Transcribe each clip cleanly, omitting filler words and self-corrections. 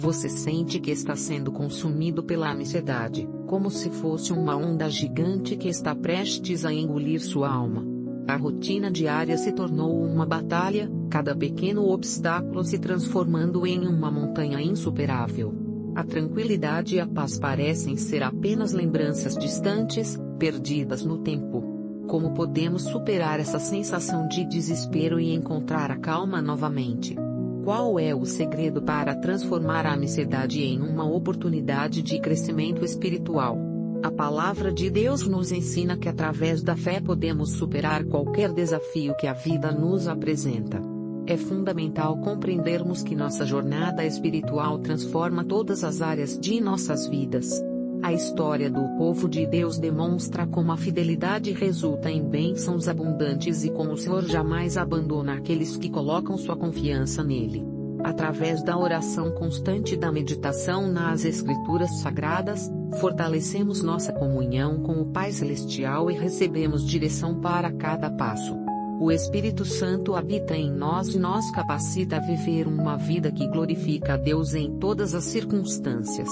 Você sente que está sendo consumido pela ansiedade, como se fosse uma onda gigante que está prestes a engolir sua alma. A rotina diária se tornou uma batalha, cada pequeno obstáculo se transformando em uma montanha insuperável. A tranquilidade e a paz parecem ser apenas lembranças distantes, perdidas no tempo. Como podemos superar essa sensação de desespero e encontrar a calma novamente? Qual é o segredo para transformar a ansiedade em uma oportunidade de crescimento espiritual? A palavra de Deus nos ensina que através da fé podemos superar qualquer desafio que a vida nos apresenta. É fundamental compreendermos que nossa jornada espiritual transforma todas as áreas de nossas vidas. A história do povo de Deus demonstra como a fidelidade resulta em bênçãos abundantes e como o Senhor jamais abandona aqueles que colocam sua confiança nele. Através da oração constante e da meditação nas Escrituras Sagradas, fortalecemos nossa comunhão com o Pai Celestial e recebemos direção para cada passo. O Espírito Santo habita em nós e nos capacita a viver uma vida que glorifica a Deus em todas as circunstâncias.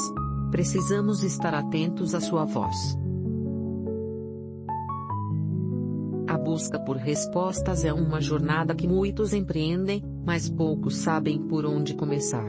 Precisamos estar atentos à sua voz. A busca por respostas é uma jornada que muitos empreendem, mas poucos sabem por onde começar.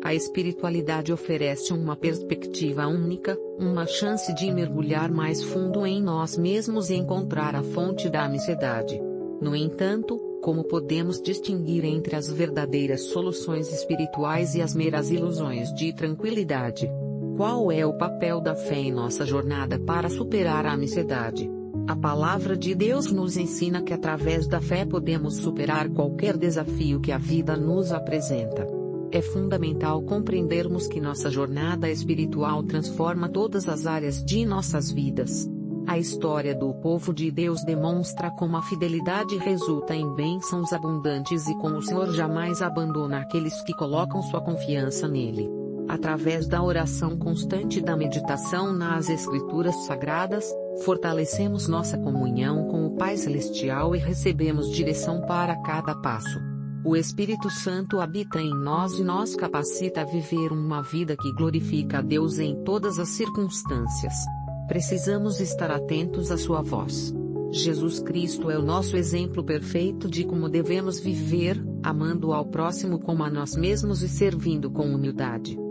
A espiritualidade oferece uma perspectiva única, uma chance de mergulhar mais fundo em nós mesmos e encontrar a fonte da ansiedade. No entanto, como podemos distinguir entre as verdadeiras soluções espirituais e as meras ilusões de tranquilidade? Qual é o papel da fé em nossa jornada para superar a ansiedade? A palavra de Deus nos ensina que através da fé podemos superar qualquer desafio que a vida nos apresenta. É fundamental compreendermos que nossa jornada espiritual transforma todas as áreas de nossas vidas. A história do povo de Deus demonstra como a fidelidade resulta em bênçãos abundantes e como o Senhor jamais abandona aqueles que colocam sua confiança nele. Através da oração constante e da meditação nas Escrituras Sagradas, fortalecemos nossa comunhão com o Pai Celestial e recebemos direção para cada passo. O Espírito Santo habita em nós e nos capacita a viver uma vida que glorifica a Deus em todas as circunstâncias. Precisamos estar atentos à sua voz. Jesus Cristo é o nosso exemplo perfeito de como devemos viver, amando ao próximo como a nós mesmos e servindo com humildade.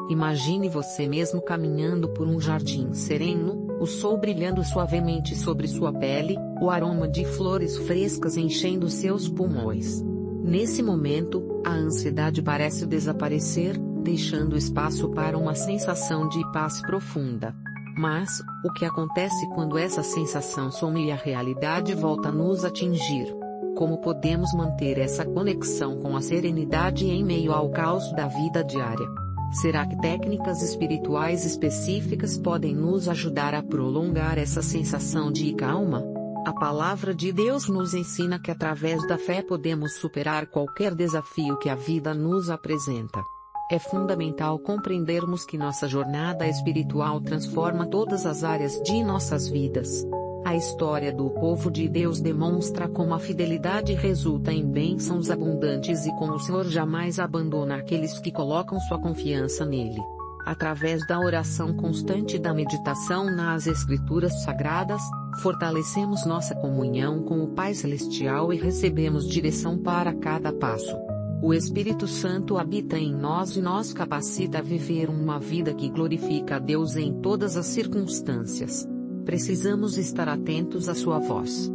Imagine você mesmo caminhando por um jardim sereno, o sol brilhando suavemente sobre sua pele, o aroma de flores frescas enchendo seus pulmões. Nesse momento, a ansiedade parece desaparecer, deixando espaço para uma sensação de paz profunda. Mas, o que acontece quando essa sensação some e a realidade volta a nos atingir? Como podemos manter essa conexão com a serenidade em meio ao caos da vida diária? Será que técnicas espirituais específicas podem nos ajudar a prolongar essa sensação de calma? A palavra de Deus nos ensina que através da fé podemos superar qualquer desafio que a vida nos apresenta. É fundamental compreendermos que nossa jornada espiritual transforma todas as áreas de nossas vidas. A história do povo de Deus demonstra como a fidelidade resulta em bênçãos abundantes e como o Senhor jamais abandona aqueles que colocam sua confiança nele. Através da oração constante e da meditação nas Escrituras Sagradas, fortalecemos nossa comunhão com o Pai Celestial e recebemos direção para cada passo. O Espírito Santo habita em nós e nos capacita a viver uma vida que glorifica a Deus em todas as circunstâncias. Precisamos estar atentos à sua voz.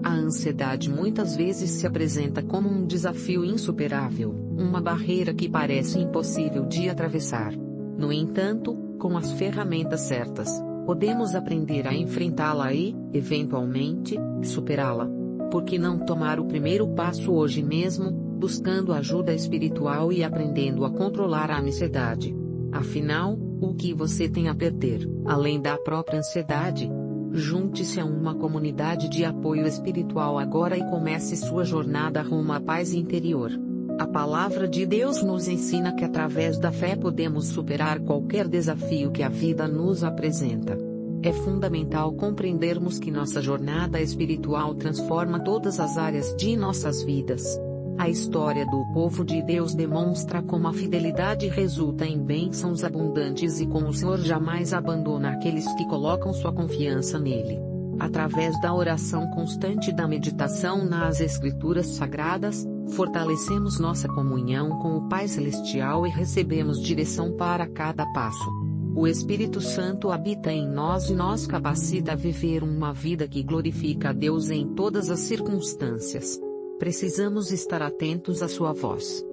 A ansiedade muitas vezes se apresenta como um desafio insuperável, uma barreira que parece impossível de atravessar. No entanto, com as ferramentas certas, podemos aprender a enfrentá-la e, eventualmente, superá-la. Por que não tomar o primeiro passo hoje mesmo, buscando ajuda espiritual e aprendendo a controlar a ansiedade? Afinal, o que você tem a perder, além da própria ansiedade? Junte-se a uma comunidade de apoio espiritual agora e comece sua jornada rumo à paz interior. A palavra de Deus nos ensina que através da fé podemos superar qualquer desafio que a vida nos apresenta. É fundamental compreendermos que nossa jornada espiritual transforma todas as áreas de nossas vidas. A história do povo de Deus demonstra como a fidelidade resulta em bênçãos abundantes e como o Senhor jamais abandona aqueles que colocam sua confiança nele. Através da oração constante e da meditação nas Escrituras Sagradas, fortalecemos nossa comunhão com o Pai Celestial e recebemos direção para cada passo. O Espírito Santo habita em nós e nos capacita a viver uma vida que glorifica a Deus em todas as circunstâncias. Precisamos estar atentos à sua voz.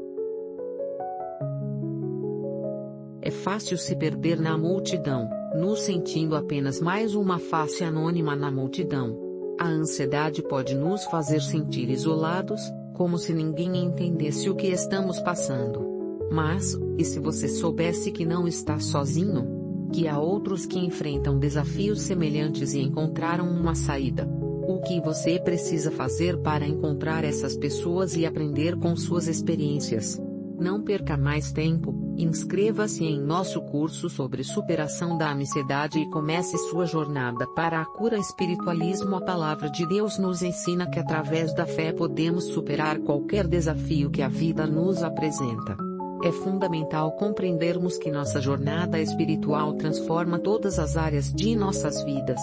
É fácil se perder na multidão, nos sentindo apenas mais uma face anônima na multidão. A ansiedade pode nos fazer sentir isolados, como se ninguém entendesse o que estamos passando. Mas, e se você soubesse que não está sozinho? Que há outros que enfrentam desafios semelhantes e encontraram uma saída. O que você precisa fazer para encontrar essas pessoas e aprender com suas experiências? Não perca mais tempo, inscreva-se em nosso curso sobre superação da ansiedade e comece sua jornada para a cura. Espiritualismo. A palavra de Deus nos ensina que através da fé podemos superar qualquer desafio que a vida nos apresenta. É fundamental compreendermos que nossa jornada espiritual transforma todas as áreas de nossas vidas.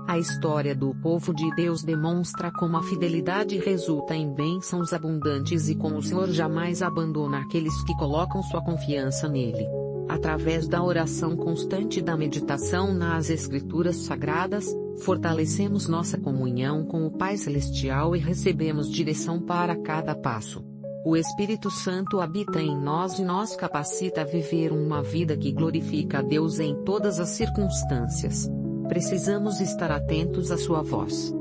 A história do povo de Deus demonstra como a fidelidade resulta em bênçãos abundantes e como o Senhor jamais abandona aqueles que colocam sua confiança nele. Através da oração constante e da meditação nas Escrituras Sagradas, fortalecemos nossa comunhão com o Pai Celestial e recebemos direção para cada passo. O Espírito Santo habita em nós e nos capacita a viver uma vida que glorifica a Deus em todas as circunstâncias. Precisamos estar atentos à sua voz.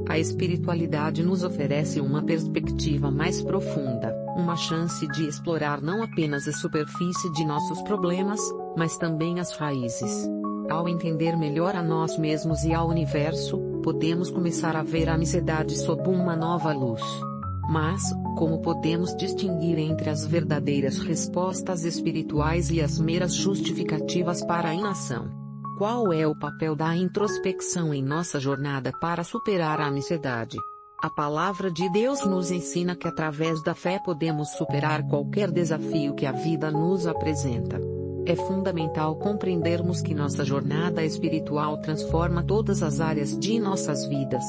A espiritualidade nos oferece uma perspectiva mais profunda, uma chance de explorar não apenas a superfície de nossos problemas, mas também as raízes. Ao entender melhor a nós mesmos e ao universo, podemos começar a ver a ansiedade sob uma nova luz. Mas, como podemos distinguir entre as verdadeiras respostas espirituais e as meras justificativas para a inação? Qual é o papel da introspecção em nossa jornada para superar a ansiedade? A palavra de Deus nos ensina que através da fé podemos superar qualquer desafio que a vida nos apresenta. É fundamental compreendermos que nossa jornada espiritual transforma todas as áreas de nossas vidas.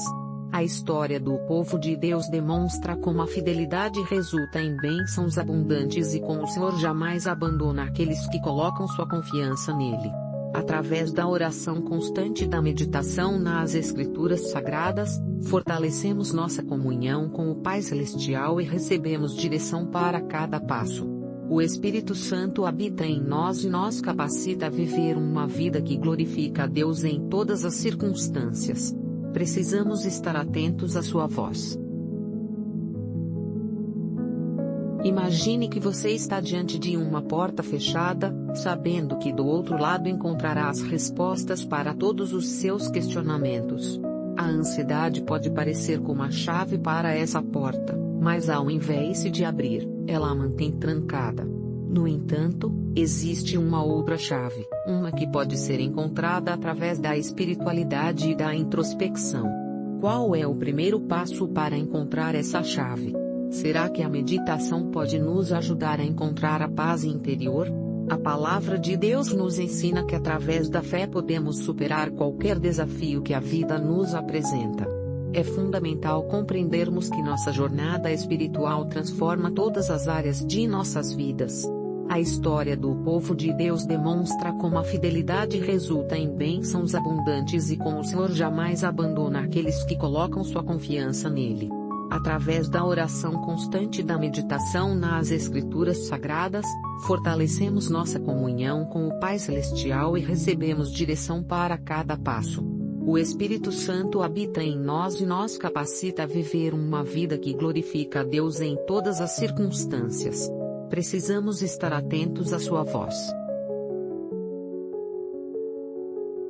A história do povo de Deus demonstra como a fidelidade resulta em bênçãos abundantes e como o Senhor jamais abandona aqueles que colocam sua confiança nele. Através da oração constante e da meditação nas Escrituras Sagradas, fortalecemos nossa comunhão com o Pai Celestial e recebemos direção para cada passo. O Espírito Santo habita em nós e nos capacita a viver uma vida que glorifica a Deus em todas as circunstâncias. Precisamos estar atentos à sua voz. Imagine que você está diante de uma porta fechada, sabendo que do outro lado encontrará as respostas para todos os seus questionamentos. A ansiedade pode parecer como a chave para essa porta, mas ao invés de abrir, ela a mantém trancada. No entanto, existe uma outra chave, uma que pode ser encontrada através da espiritualidade e da introspecção. Qual é o primeiro passo para encontrar essa chave? Será que a meditação pode nos ajudar a encontrar a paz interior? A palavra de Deus nos ensina que através da fé podemos superar qualquer desafio que a vida nos apresenta. É fundamental compreendermos que nossa jornada espiritual transforma todas as áreas de nossas vidas. A história do povo de Deus demonstra como a fidelidade resulta em bênçãos abundantes e como o Senhor jamais abandona aqueles que colocam sua confiança nele. Através da oração constante e da meditação nas Escrituras Sagradas, fortalecemos nossa comunhão com o Pai Celestial e recebemos direção para cada passo. O Espírito Santo habita em nós e nos capacita a viver uma vida que glorifica a Deus em todas as circunstâncias. Precisamos estar atentos à sua voz.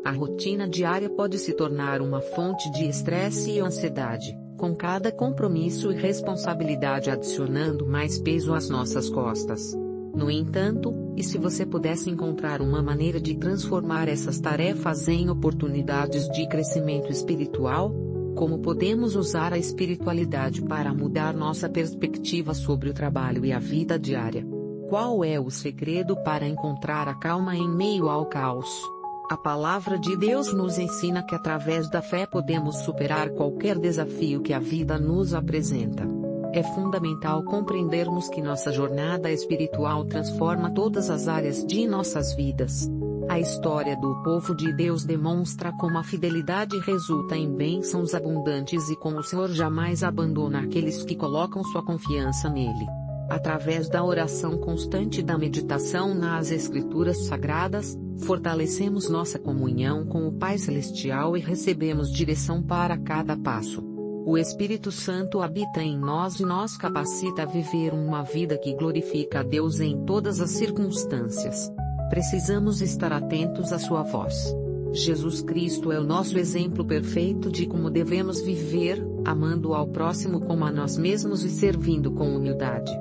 A rotina diária pode se tornar uma fonte de estresse e ansiedade, com cada compromisso e responsabilidade adicionando mais peso às nossas costas. No entanto, e se você pudesse encontrar uma maneira de transformar essas tarefas em oportunidades de crescimento espiritual? Como podemos usar a espiritualidade para mudar nossa perspectiva sobre o trabalho e a vida diária? Qual é o segredo para encontrar a calma em meio ao caos? A palavra de Deus nos ensina que através da fé podemos superar qualquer desafio que a vida nos apresenta. É fundamental compreendermos que nossa jornada espiritual transforma todas as áreas de nossas vidas. A história do povo de Deus demonstra como a fidelidade resulta em bênçãos abundantes e como o Senhor jamais abandona aqueles que colocam sua confiança nele. Através da oração constante e da meditação nas Escrituras Sagradas, fortalecemos nossa comunhão com o Pai Celestial e recebemos direção para cada passo. O Espírito Santo habita em nós e nos capacita a viver uma vida que glorifica a Deus em todas as circunstâncias. Precisamos estar atentos à sua voz. Jesus Cristo é o nosso exemplo perfeito de como devemos viver, amando ao próximo como a nós mesmos e servindo com humildade.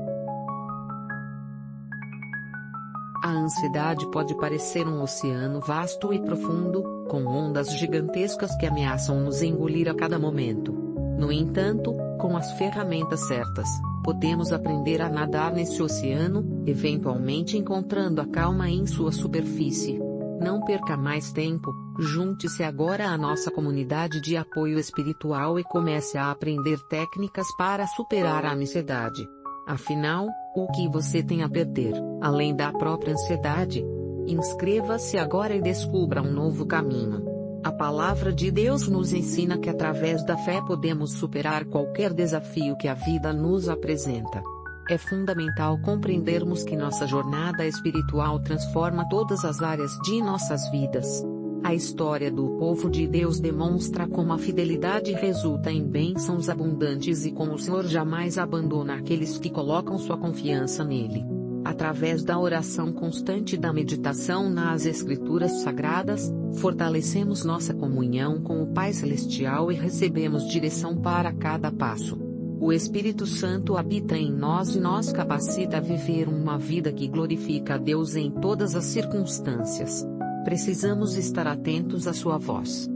A ansiedade pode parecer um oceano vasto e profundo, com ondas gigantescas que ameaçam nos engolir a cada momento. No entanto, com as ferramentas certas, podemos aprender a nadar nesse oceano, eventualmente encontrando a calma em sua superfície. Não perca mais tempo, junte-se agora à nossa comunidade de apoio espiritual e comece a aprender técnicas para superar a ansiedade. Afinal, o que você tem a perder, além da própria ansiedade? Inscreva-se agora e descubra um novo caminho. A palavra de Deus nos ensina que através da fé podemos superar qualquer desafio que a vida nos apresenta. É fundamental compreendermos que nossa jornada espiritual transforma todas as áreas de nossas vidas. A história do povo de Deus demonstra como a fidelidade resulta em bênçãos abundantes e como o Senhor jamais abandona aqueles que colocam sua confiança nele. Através da oração constante e da meditação nas Escrituras Sagradas, fortalecemos nossa comunhão com o Pai Celestial e recebemos direção para cada passo. O Espírito Santo habita em nós e nos capacita a viver uma vida que glorifica a Deus em todas as circunstâncias. Precisamos estar atentos à sua voz.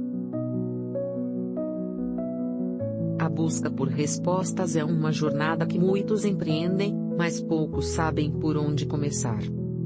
A busca por respostas é uma jornada que muitos empreendem, mas poucos sabem por onde começar.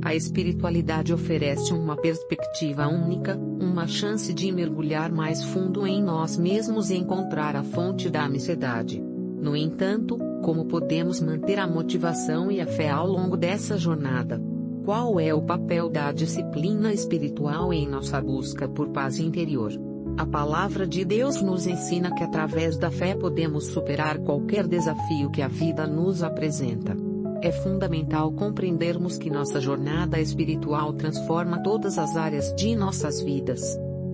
A espiritualidade oferece uma perspectiva única, uma chance de mergulhar mais fundo em nós mesmos e encontrar a fonte da ansiedade. No entanto, como podemos manter a motivação e a fé ao longo dessa jornada? Qual é o papel da disciplina espiritual em nossa busca por paz interior? A palavra de Deus nos ensina que através da fé podemos superar qualquer desafio que a vida nos apresenta. É fundamental compreendermos que nossa jornada espiritual transforma todas as áreas de nossas vidas.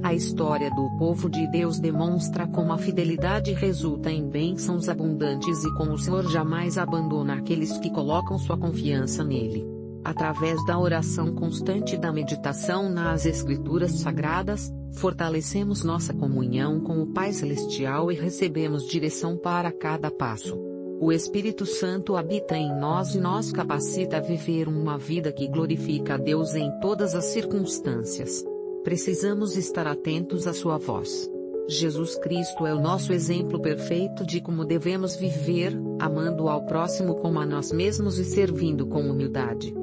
A história do povo de Deus demonstra como a fidelidade resulta em bênçãos abundantes e como o Senhor jamais abandona aqueles que colocam sua confiança nele. Através da oração constante e da meditação nas Escrituras Sagradas, fortalecemos nossa comunhão com o Pai Celestial e recebemos direção para cada passo. O Espírito Santo habita em nós e nos capacita a viver uma vida que glorifica a Deus em todas as circunstâncias. Precisamos estar atentos à sua voz. Jesus Cristo é o nosso exemplo perfeito de como devemos viver, amando ao próximo como a nós mesmos e servindo com humildade.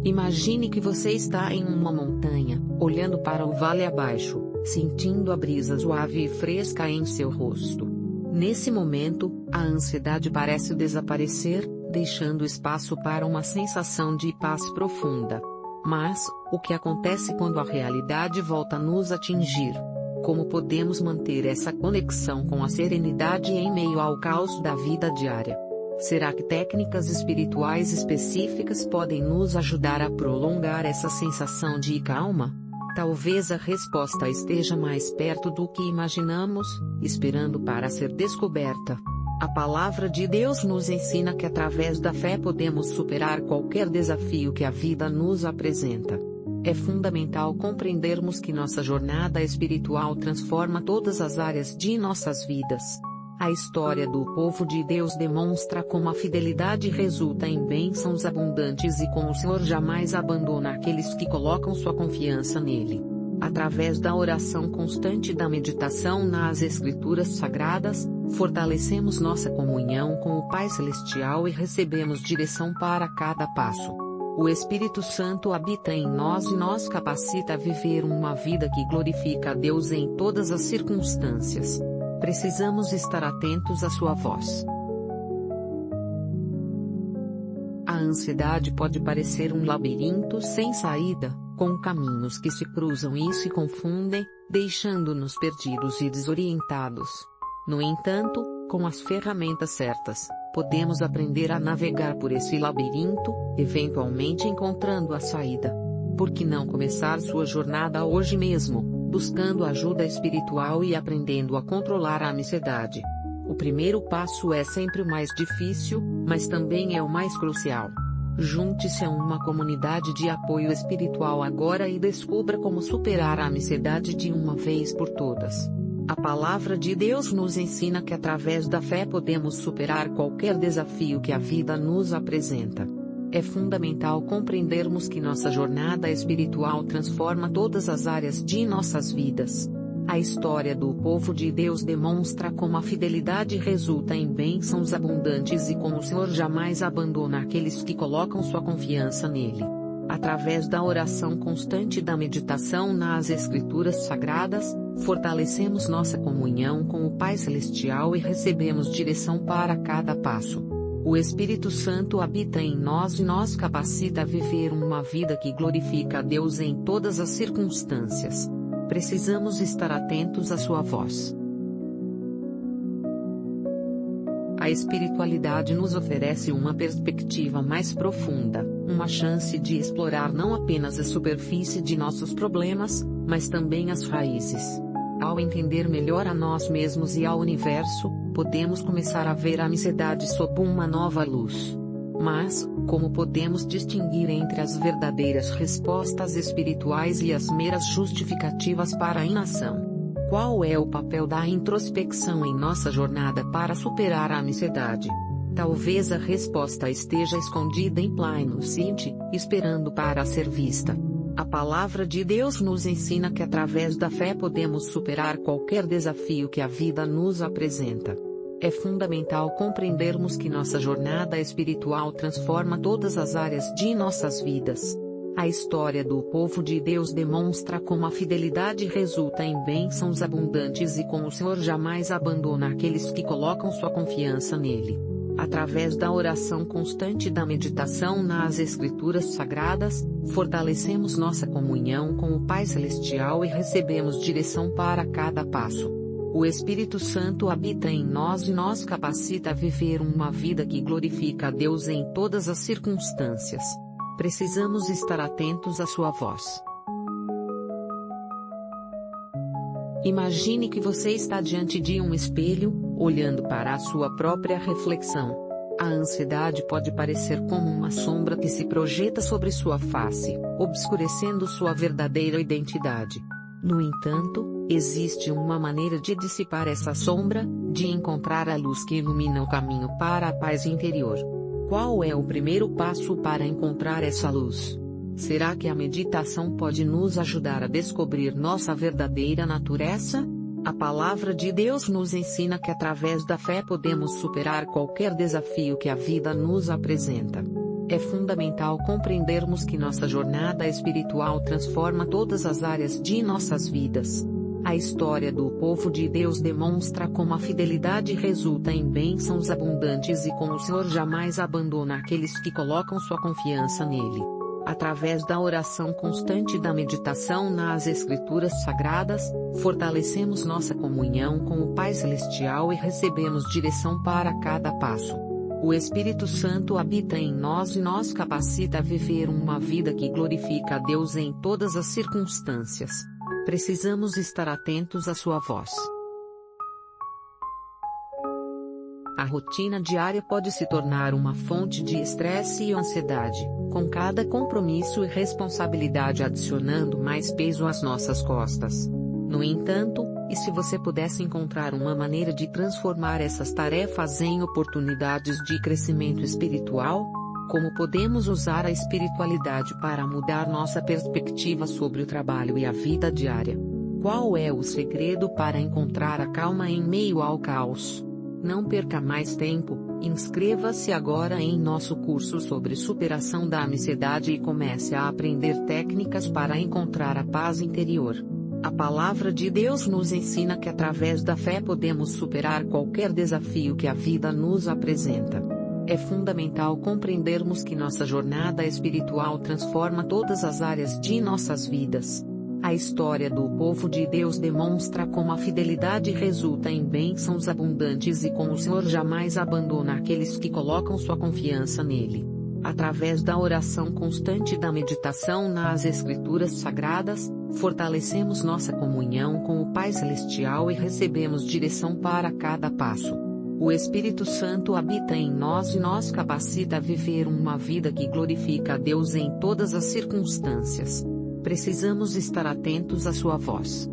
Imagine que você está em uma montanha, olhando para o vale abaixo, sentindo a brisa suave e fresca em seu rosto. Nesse momento, a ansiedade parece desaparecer, deixando espaço para uma sensação de paz profunda. Mas, o que acontece quando a realidade volta a nos atingir? Como podemos manter essa conexão com a serenidade em meio ao caos da vida diária? Será que técnicas espirituais específicas podem nos ajudar a prolongar essa sensação de calma? Talvez a resposta esteja mais perto do que imaginamos, esperando para ser descoberta. A palavra de Deus nos ensina que através da fé podemos superar qualquer desafio que a vida nos apresenta. É fundamental compreendermos que nossa jornada espiritual transforma todas as áreas de nossas vidas. A história do povo de Deus demonstra como a fidelidade resulta em bênçãos abundantes e como o Senhor jamais abandona aqueles que colocam sua confiança nele. Através da oração constante e da meditação nas Escrituras Sagradas, fortalecemos nossa comunhão com o Pai Celestial e recebemos direção para cada passo. O Espírito Santo habita em nós e nos capacita a viver uma vida que glorifica a Deus em todas as circunstâncias. Precisamos estar atentos à sua voz. A ansiedade pode parecer um labirinto sem saída, com caminhos que se cruzam e se confundem, deixando-nos perdidos e desorientados. No entanto, com as ferramentas certas, podemos aprender a navegar por esse labirinto, eventualmente encontrando a saída. Por que não começar sua jornada hoje mesmo, buscando ajuda espiritual e aprendendo a controlar a ansiedade? O primeiro passo é sempre o mais difícil, mas também é o mais crucial. Junte-se a uma comunidade de apoio espiritual agora e descubra como superar a ansiedade de uma vez por todas. A palavra de Deus nos ensina que através da fé podemos superar qualquer desafio que a vida nos apresenta. É fundamental compreendermos que nossa jornada espiritual transforma todas as áreas de nossas vidas. A história do povo de Deus demonstra como a fidelidade resulta em bênçãos abundantes e como o Senhor jamais abandona aqueles que colocam sua confiança nele. Através da oração constante e da meditação nas Escrituras Sagradas, fortalecemos nossa comunhão com o Pai Celestial e recebemos direção para cada passo. O Espírito Santo habita em nós e nos capacita a viver uma vida que glorifica a Deus em todas as circunstâncias. Precisamos estar atentos à sua voz. A espiritualidade nos oferece uma perspectiva mais profunda, uma chance de explorar não apenas a superfície de nossos problemas, mas também as raízes. Ao entender melhor a nós mesmos e ao universo, podemos começar a ver a ansiedade sob uma nova luz. Mas, como podemos distinguir entre as verdadeiras respostas espirituais e as meras justificativas para a inação? Qual é o papel da introspecção em nossa jornada para superar a ansiedade? Talvez a resposta esteja escondida em Plano City, esperando para ser vista. A palavra de Deus nos ensina que através da fé podemos superar qualquer desafio que a vida nos apresenta. É fundamental compreendermos que nossa jornada espiritual transforma todas as áreas de nossas vidas. A história do povo de Deus demonstra como a fidelidade resulta em bênçãos abundantes e como o Senhor jamais abandona aqueles que colocam sua confiança nele. Através da oração constante e da meditação nas Escrituras Sagradas, fortalecemos nossa comunhão com o Pai Celestial e recebemos direção para cada passo. O Espírito Santo habita em nós e nos capacita a viver uma vida que glorifica a Deus em todas as circunstâncias. Precisamos estar atentos à sua voz. Imagine que você está diante de um espelho, olhando para a sua própria reflexão. A ansiedade pode parecer como uma sombra que se projeta sobre sua face, obscurecendo sua verdadeira identidade. No entanto, existe uma maneira de dissipar essa sombra, de encontrar a luz que ilumina o caminho para a paz interior. Qual é o primeiro passo para encontrar essa luz? Será que a meditação pode nos ajudar a descobrir nossa verdadeira natureza? A palavra de Deus nos ensina que através da fé podemos superar qualquer desafio que a vida nos apresenta. É fundamental compreendermos que nossa jornada espiritual transforma todas as áreas de nossas vidas. A história do povo de Deus demonstra como a fidelidade resulta em bênçãos abundantes e como o Senhor jamais abandona aqueles que colocam sua confiança nele. Através da oração constante e da meditação nas Escrituras Sagradas, fortalecemos nossa comunhão com o Pai Celestial e recebemos direção para cada passo. O Espírito Santo habita em nós e nos capacita a viver uma vida que glorifica a Deus em todas as circunstâncias. Precisamos estar atentos à sua voz. A rotina diária pode se tornar uma fonte de estresse e ansiedade, com cada compromisso e responsabilidade adicionando mais peso às nossas costas. No entanto, e se você pudesse encontrar uma maneira de transformar essas tarefas em oportunidades de crescimento espiritual? Como podemos usar a espiritualidade para mudar nossa perspectiva sobre o trabalho e a vida diária? Qual é o segredo para encontrar a calma em meio ao caos? Não perca mais tempo, inscreva-se agora em nosso curso sobre superação da ansiedade e comece a aprender técnicas para encontrar a paz interior. A palavra de Deus nos ensina que através da fé podemos superar qualquer desafio que a vida nos apresenta. É fundamental compreendermos que nossa jornada espiritual transforma todas as áreas de nossas vidas. A história do povo de Deus demonstra como a fidelidade resulta em bênçãos abundantes e como o Senhor jamais abandona aqueles que colocam sua confiança nele. Através da oração constante e da meditação nas Escrituras Sagradas, fortalecemos nossa comunhão com o Pai Celestial e recebemos direção para cada passo. O Espírito Santo habita em nós e nos capacita a viver uma vida que glorifica a Deus em todas as circunstâncias. Precisamos estar atentos à sua voz.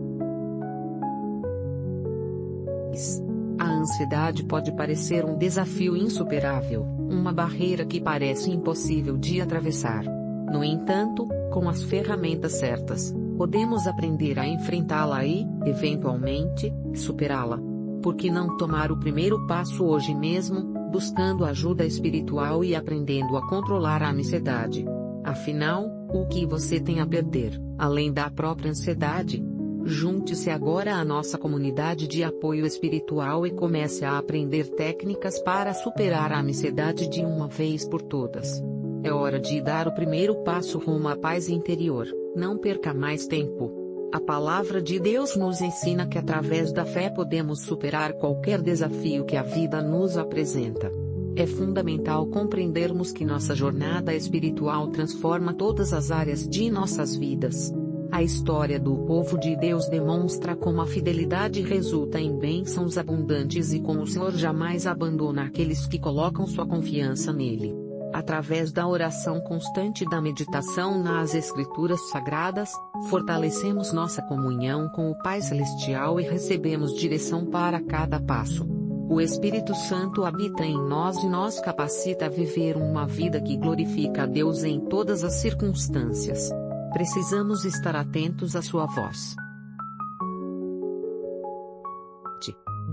A ansiedade pode parecer um desafio insuperável, uma barreira que parece impossível de atravessar. No entanto, com as ferramentas certas, podemos aprender a enfrentá-la e, eventualmente, superá-la. Por que não tomar o primeiro passo hoje mesmo, buscando ajuda espiritual e aprendendo a controlar a ansiedade? Afinal, o que você tem a perder, além da própria ansiedade? Junte-se agora à nossa comunidade de apoio espiritual e comece a aprender técnicas para superar a ansiedade de uma vez por todas. É hora de dar o primeiro passo rumo à paz interior, não perca mais tempo. A palavra de Deus nos ensina que através da fé podemos superar qualquer desafio que a vida nos apresenta. É fundamental compreendermos que nossa jornada espiritual transforma todas as áreas de nossas vidas. A história do povo de Deus demonstra como a fidelidade resulta em bênçãos abundantes e como o Senhor jamais abandona aqueles que colocam sua confiança nele. Através da oração constante e da meditação nas Escrituras Sagradas, fortalecemos nossa comunhão com o Pai Celestial e recebemos direção para cada passo. O Espírito Santo habita em nós e nos capacita a viver uma vida que glorifica a Deus em todas as circunstâncias. Precisamos estar atentos à sua voz.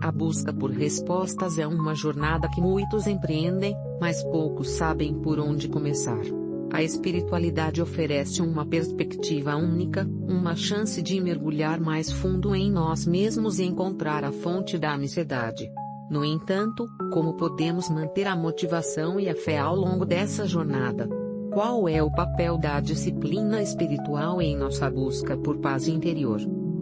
A busca por respostas é uma jornada que muitos empreendem, mas poucos sabem por onde começar. A espiritualidade oferece uma perspectiva única, uma chance de mergulhar mais fundo em nós mesmos e encontrar a fonte da ansiedade. No entanto, como podemos manter a motivação e a fé ao longo dessa jornada? Qual é o papel da disciplina espiritual em nossa busca por paz interior?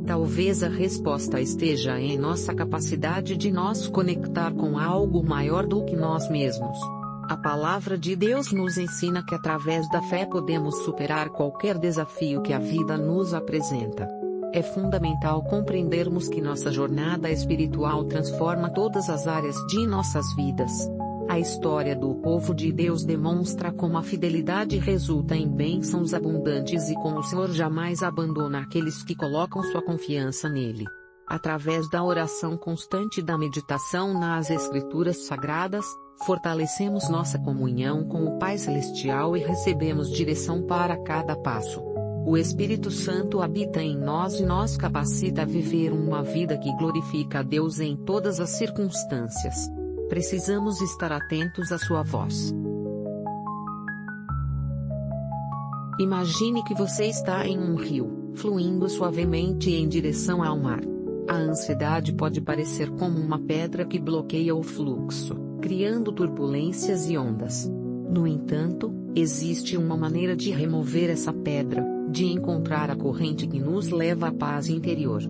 Talvez a resposta esteja em nossa capacidade de nos conectar com algo maior do que nós mesmos. A palavra de Deus nos ensina que através da fé podemos superar qualquer desafio que a vida nos apresenta. É fundamental compreendermos que nossa jornada espiritual transforma todas as áreas de nossas vidas. A história do povo de Deus demonstra como a fidelidade resulta em bênçãos abundantes e como o Senhor jamais abandona aqueles que colocam sua confiança nele. Através da oração constante e da meditação nas Escrituras Sagradas, fortalecemos nossa comunhão com o Pai Celestial e recebemos direção para cada passo. O Espírito Santo habita em nós e nos capacita a viver uma vida que glorifica a Deus em todas as circunstâncias. Precisamos estar atentos à sua voz. Imagine que você está em um rio, fluindo suavemente em direção ao mar. A ansiedade pode parecer como uma pedra que bloqueia o fluxo, criando turbulências e ondas. No entanto, existe uma maneira de remover essa pedra, de encontrar a corrente que nos leva à paz interior.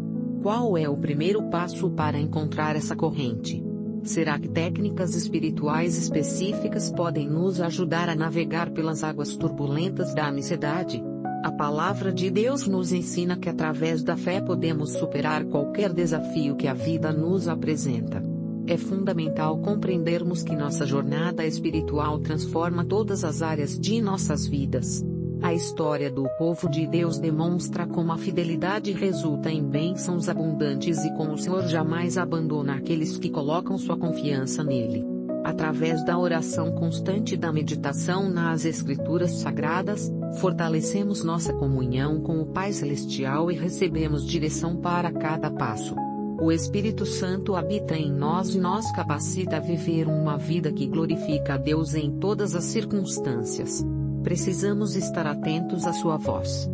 Qual é o primeiro passo para encontrar essa corrente? Será que técnicas espirituais específicas podem nos ajudar a navegar pelas águas turbulentas da ansiedade? A palavra de Deus nos ensina que através da fé podemos superar qualquer desafio que a vida nos apresenta. É fundamental compreendermos que nossa jornada espiritual transforma todas as áreas de nossas vidas. A história do povo de Deus demonstra como a fidelidade resulta em bênçãos abundantes e como o Senhor jamais abandona aqueles que colocam sua confiança nele. Através da oração constante e da meditação nas Escrituras Sagradas, fortalecemos nossa comunhão com o Pai Celestial e recebemos direção para cada passo. O Espírito Santo habita em nós e nos capacita a viver uma vida que glorifica a Deus em todas as circunstâncias. Precisamos estar atentos à sua voz.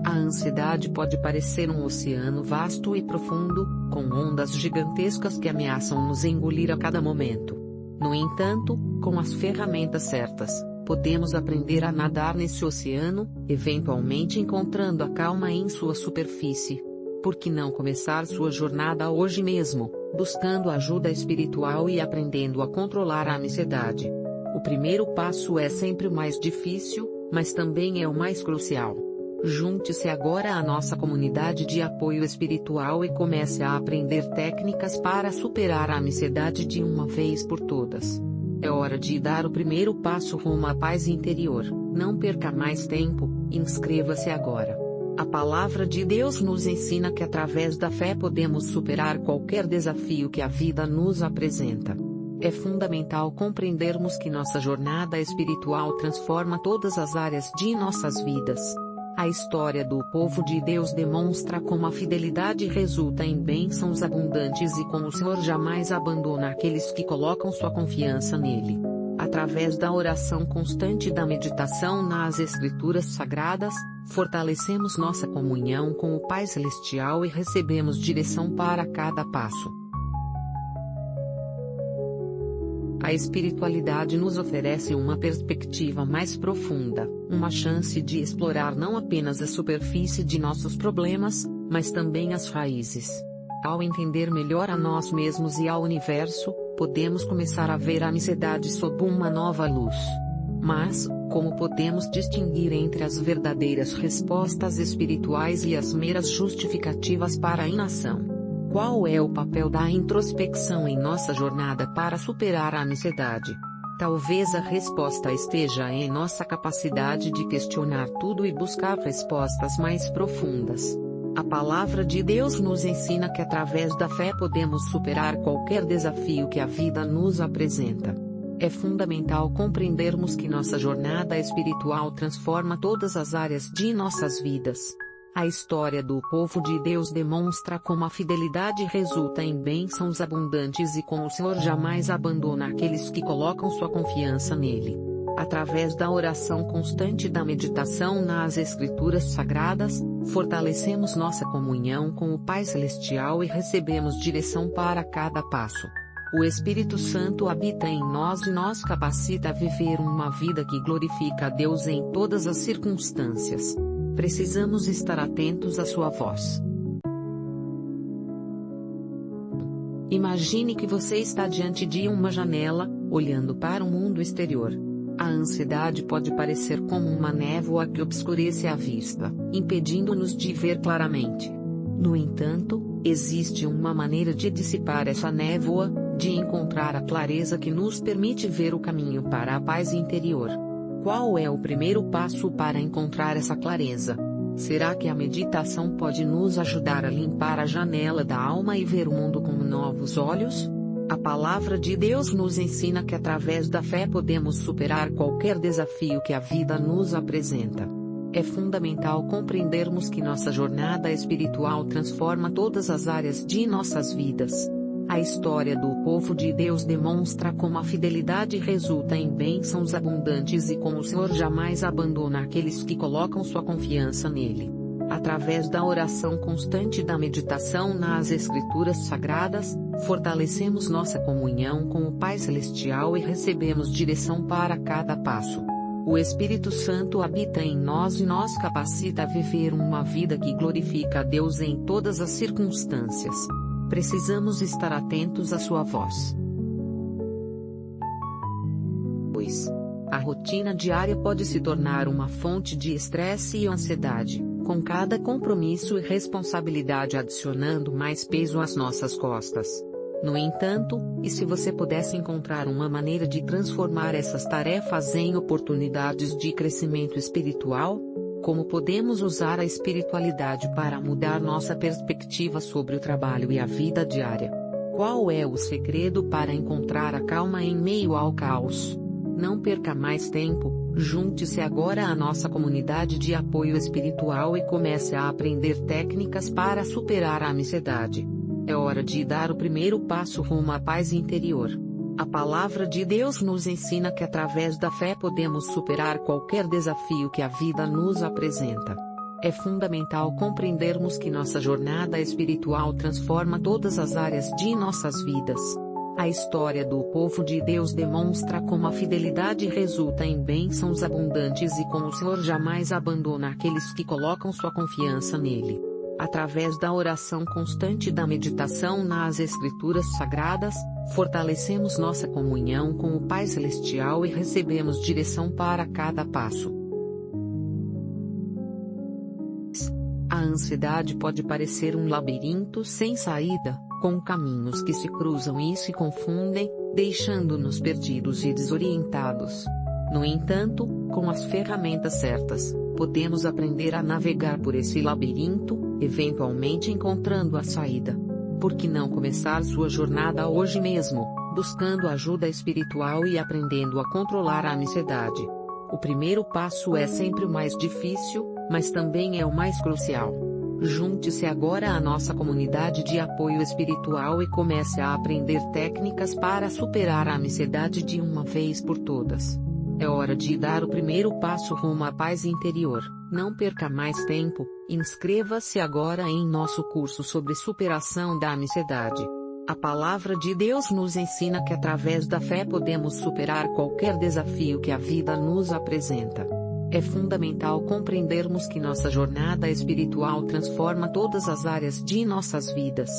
A ansiedade pode parecer um oceano vasto e profundo, com ondas gigantescas que ameaçam nos engolir a cada momento. No entanto, com as ferramentas certas, podemos aprender a nadar nesse oceano, eventualmente encontrando a calma em sua superfície. Por que não começar sua jornada hoje mesmo, buscando ajuda espiritual e aprendendo a controlar a ansiedade? O primeiro passo é sempre o mais difícil, mas também é o mais crucial. Junte-se agora à nossa comunidade de apoio espiritual e comece a aprender técnicas para superar a ansiedade de uma vez por todas. É hora de dar o primeiro passo rumo à paz interior. Não perca mais tempo, inscreva-se agora. A palavra de Deus nos ensina que através da fé podemos superar qualquer desafio que a vida nos apresenta. É fundamental compreendermos que nossa jornada espiritual transforma todas as áreas de nossas vidas. A história do povo de Deus demonstra como a fidelidade resulta em bênçãos abundantes e como o Senhor jamais abandona aqueles que colocam sua confiança nele. Através da oração constante e da meditação nas Escrituras Sagradas, fortalecemos nossa comunhão com o Pai Celestial e recebemos direção para cada passo. A espiritualidade nos oferece uma perspectiva mais profunda, uma chance de explorar não apenas a superfície de nossos problemas, mas também as raízes. Ao entender melhor a nós mesmos e ao universo, podemos começar a ver a ansiedade sob uma nova luz. Mas, como podemos distinguir entre as verdadeiras respostas espirituais e as meras justificativas para a inação? Qual é o papel da introspecção em nossa jornada para superar a ansiedade? Talvez a resposta esteja em nossa capacidade de questionar tudo e buscar respostas mais profundas. A palavra de Deus nos ensina que através da fé podemos superar qualquer desafio que a vida nos apresenta. É fundamental compreendermos que nossa jornada espiritual transforma todas as áreas de nossas vidas. A história do povo de Deus demonstra como a fidelidade resulta em bênçãos abundantes e como o Senhor jamais abandona aqueles que colocam sua confiança nele. Através da oração constante e da meditação nas Escrituras Sagradas, fortalecemos nossa comunhão com o Pai Celestial e recebemos direção para cada passo. O Espírito Santo habita em nós e nos capacita a viver uma vida que glorifica a Deus em todas as circunstâncias. Precisamos estar atentos à sua voz. Imagine que você está diante de uma janela, olhando para o mundo exterior. A ansiedade pode parecer como uma névoa que obscurece a vista, impedindo-nos de ver claramente. No entanto, existe uma maneira de dissipar essa névoa, de encontrar a clareza que nos permite ver o caminho para a paz interior. Qual é o primeiro passo para encontrar essa clareza? Será que a meditação pode nos ajudar a limpar a janela da alma e ver o mundo com novos olhos? A palavra de Deus nos ensina que através da fé podemos superar qualquer desafio que a vida nos apresenta. É fundamental compreendermos que nossa jornada espiritual transforma todas as áreas de nossas vidas. A história do povo de Deus demonstra como a fidelidade resulta em bênçãos abundantes e como o Senhor jamais abandona aqueles que colocam sua confiança nele. Através da oração constante e da meditação nas Escrituras Sagradas, fortalecemos nossa comunhão com o Pai Celestial e recebemos direção para cada passo. O Espírito Santo habita em nós e nos capacita a viver uma vida que glorifica a Deus em todas as circunstâncias. Precisamos estar atentos à sua voz. A rotina diária pode se tornar uma fonte de estresse e ansiedade, com cada compromisso e responsabilidade adicionando mais peso às nossas costas. No entanto, e se você pudesse encontrar uma maneira de transformar essas tarefas em oportunidades de crescimento espiritual? Como podemos usar a espiritualidade para mudar nossa perspectiva sobre o trabalho e a vida diária? Qual é o segredo para encontrar a calma em meio ao caos? Não perca mais tempo, junte-se agora à nossa comunidade de apoio espiritual e comece a aprender técnicas para superar a ansiedade. É hora de dar o primeiro passo rumo à paz interior. A palavra de Deus nos ensina que através da fé podemos superar qualquer desafio que a vida nos apresenta. É fundamental compreendermos que nossa jornada espiritual transforma todas as áreas de nossas vidas. A história do povo de Deus demonstra como a fidelidade resulta em bênçãos abundantes e como o Senhor jamais abandona aqueles que colocam sua confiança nele. Através da oração constante e da meditação nas Escrituras Sagradas, fortalecemos nossa comunhão com o Pai Celestial e recebemos direção para cada passo. A ansiedade pode parecer um labirinto sem saída, com caminhos que se cruzam e se confundem, deixando-nos perdidos e desorientados. No entanto, com as ferramentas certas, podemos aprender a navegar por esse labirinto, eventualmente encontrando a saída. Por que não começar sua jornada hoje mesmo, buscando ajuda espiritual e aprendendo a controlar a ansiedade? O primeiro passo é sempre o mais difícil, mas também é o mais crucial. Junte-se agora à nossa comunidade de apoio espiritual e comece a aprender técnicas para superar a ansiedade de uma vez por todas. É hora de dar o primeiro passo rumo à paz interior. Não perca mais tempo, inscreva-se agora em nosso curso sobre superação da ansiedade. A palavra de Deus nos ensina que através da fé podemos superar qualquer desafio que a vida nos apresenta. É fundamental compreendermos que nossa jornada espiritual transforma todas as áreas de nossas vidas.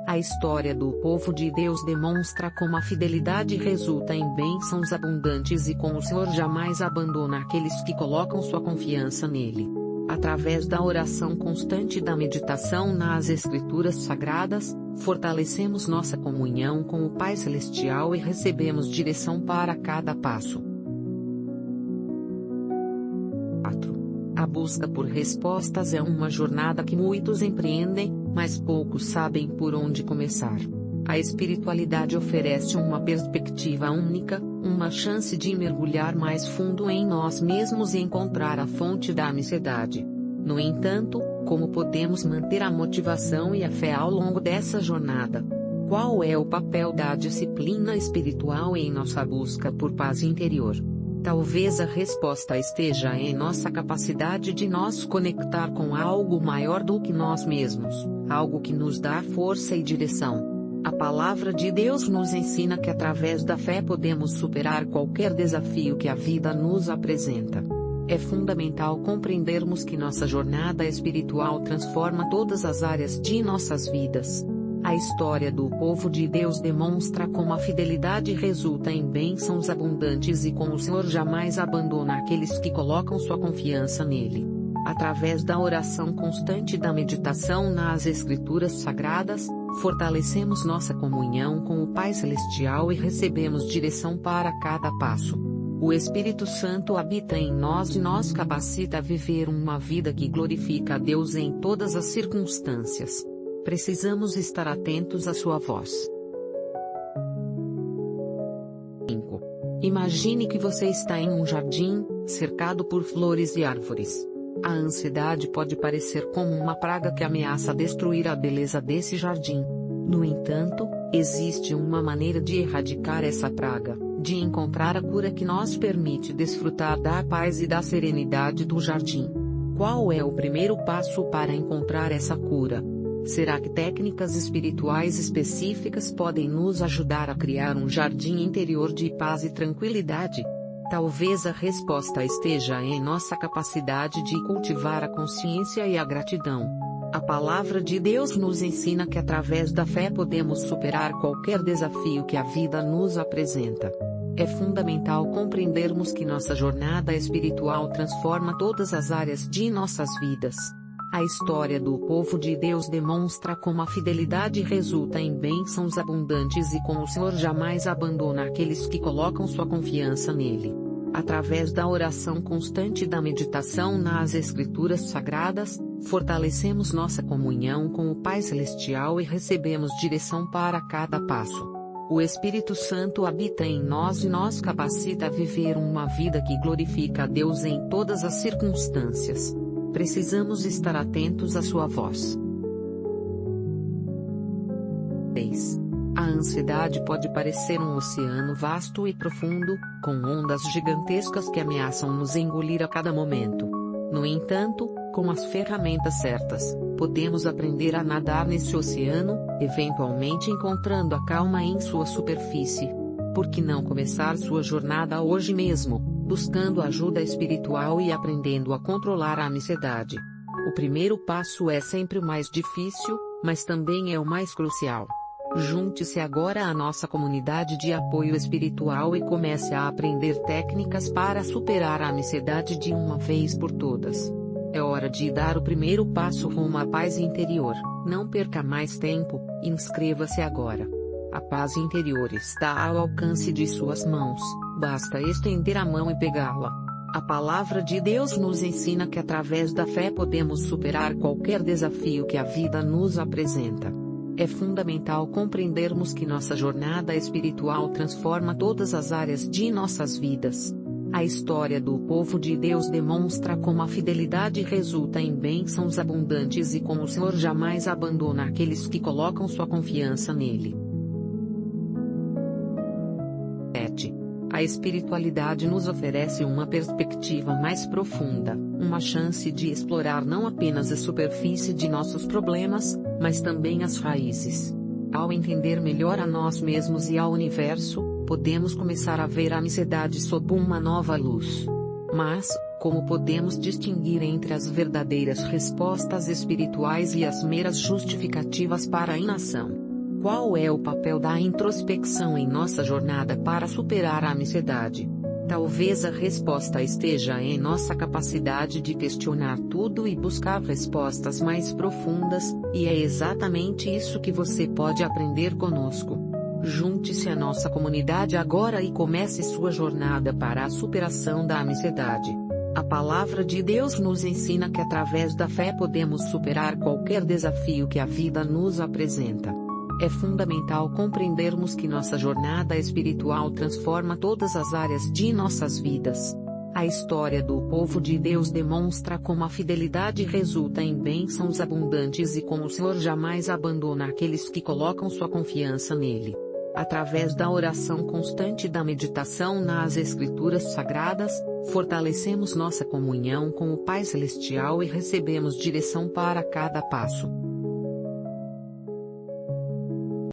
A história do povo de Deus demonstra como a fidelidade resulta em bênçãos abundantes e como o Senhor jamais abandona aqueles que colocam sua confiança nele. Através da oração constante e da meditação nas Escrituras Sagradas, fortalecemos nossa comunhão com o Pai Celestial e recebemos direção para cada passo. 4. A busca por respostas é uma jornada que muitos empreendem, mas poucos sabem por onde começar. A espiritualidade oferece uma perspectiva única, uma chance de mergulhar mais fundo em nós mesmos e encontrar a fonte da ansiedade. No entanto, como podemos manter a motivação e a fé ao longo dessa jornada? Qual é o papel da disciplina espiritual em nossa busca por paz interior? Talvez a resposta esteja em nossa capacidade de nos conectar com algo maior do que nós mesmos, algo que nos dá força e direção. A palavra de Deus nos ensina que através da fé podemos superar qualquer desafio que a vida nos apresenta. É fundamental compreendermos que nossa jornada espiritual transforma todas as áreas de nossas vidas. A história do povo de Deus demonstra como a fidelidade resulta em bênçãos abundantes e como o Senhor jamais abandona aqueles que colocam sua confiança nele. Através da oração constante e da meditação nas Escrituras Sagradas, fortalecemos nossa comunhão com o Pai Celestial e recebemos direção para cada passo. O Espírito Santo habita em nós e nos capacita a viver uma vida que glorifica a Deus em todas as circunstâncias. Precisamos estar atentos à sua voz. 5. Imagine que você está em um jardim, cercado por flores e árvores. A ansiedade pode parecer como uma praga que ameaça destruir a beleza desse jardim. No entanto, existe uma maneira de erradicar essa praga, de encontrar a cura que nos permite desfrutar da paz e da serenidade do jardim. Qual é o primeiro passo para encontrar essa cura? Será que técnicas espirituais específicas podem nos ajudar a criar um jardim interior de paz e tranquilidade? Talvez a resposta esteja em nossa capacidade de cultivar a consciência e a gratidão. A palavra de Deus nos ensina que através da fé podemos superar qualquer desafio que a vida nos apresenta. É fundamental compreendermos que nossa jornada espiritual transforma todas as áreas de nossas vidas. A história do povo de Deus demonstra como a fidelidade resulta em bênçãos abundantes e como o Senhor jamais abandona aqueles que colocam sua confiança nele. Através da oração constante e da meditação nas Escrituras Sagradas, fortalecemos nossa comunhão com o Pai Celestial e recebemos direção para cada passo. O Espírito Santo habita em nós e nos capacita a viver uma vida que glorifica a Deus em todas as circunstâncias. Precisamos estar atentos à sua voz. 6. A ansiedade pode parecer um oceano vasto e profundo, com ondas gigantescas que ameaçam nos engolir a cada momento. No entanto, com as ferramentas certas, podemos aprender a nadar nesse oceano, eventualmente encontrando a calma em sua superfície. Por que não começar sua jornada hoje mesmo, buscando ajuda espiritual e aprendendo a controlar a ansiedade? O primeiro passo é sempre o mais difícil, mas também é o mais crucial. Junte-se agora à nossa comunidade de apoio espiritual e comece a aprender técnicas para superar a ansiedade de uma vez por todas. É hora de dar o primeiro passo rumo à paz interior. Não perca mais tempo, inscreva-se agora. A paz interior está ao alcance de suas mãos, basta estender a mão e pegá-la. A palavra de Deus nos ensina que através da fé podemos superar qualquer desafio que a vida nos apresenta. É fundamental compreendermos que nossa jornada espiritual transforma todas as áreas de nossas vidas. A história do povo de Deus demonstra como a fidelidade resulta em bênçãos abundantes e como o Senhor jamais abandona aqueles que colocam sua confiança nele. 7. A espiritualidade nos oferece uma perspectiva mais profunda, uma chance de explorar não apenas a superfície de nossos problemas, mas também as raízes. Ao entender melhor a nós mesmos e ao universo, podemos começar a ver a ansiedade sob uma nova luz. Mas, como podemos distinguir entre as verdadeiras respostas espirituais e as meras justificativas para a inação? Qual é o papel da introspecção em nossa jornada para superar a ansiedade? Talvez a resposta esteja em nossa capacidade de questionar tudo e buscar respostas mais profundas, e é exatamente isso que você pode aprender conosco. Junte-se à nossa comunidade agora e comece sua jornada para a superação da ansiedade. A palavra de Deus nos ensina que através da fé podemos superar qualquer desafio que a vida nos apresenta. É fundamental compreendermos que nossa jornada espiritual transforma todas as áreas de nossas vidas. A história do povo de Deus demonstra como a fidelidade resulta em bênçãos abundantes e como o Senhor jamais abandona aqueles que colocam sua confiança nele. Através da oração constante e da meditação nas Escrituras Sagradas, fortalecemos nossa comunhão com o Pai Celestial e recebemos direção para cada passo.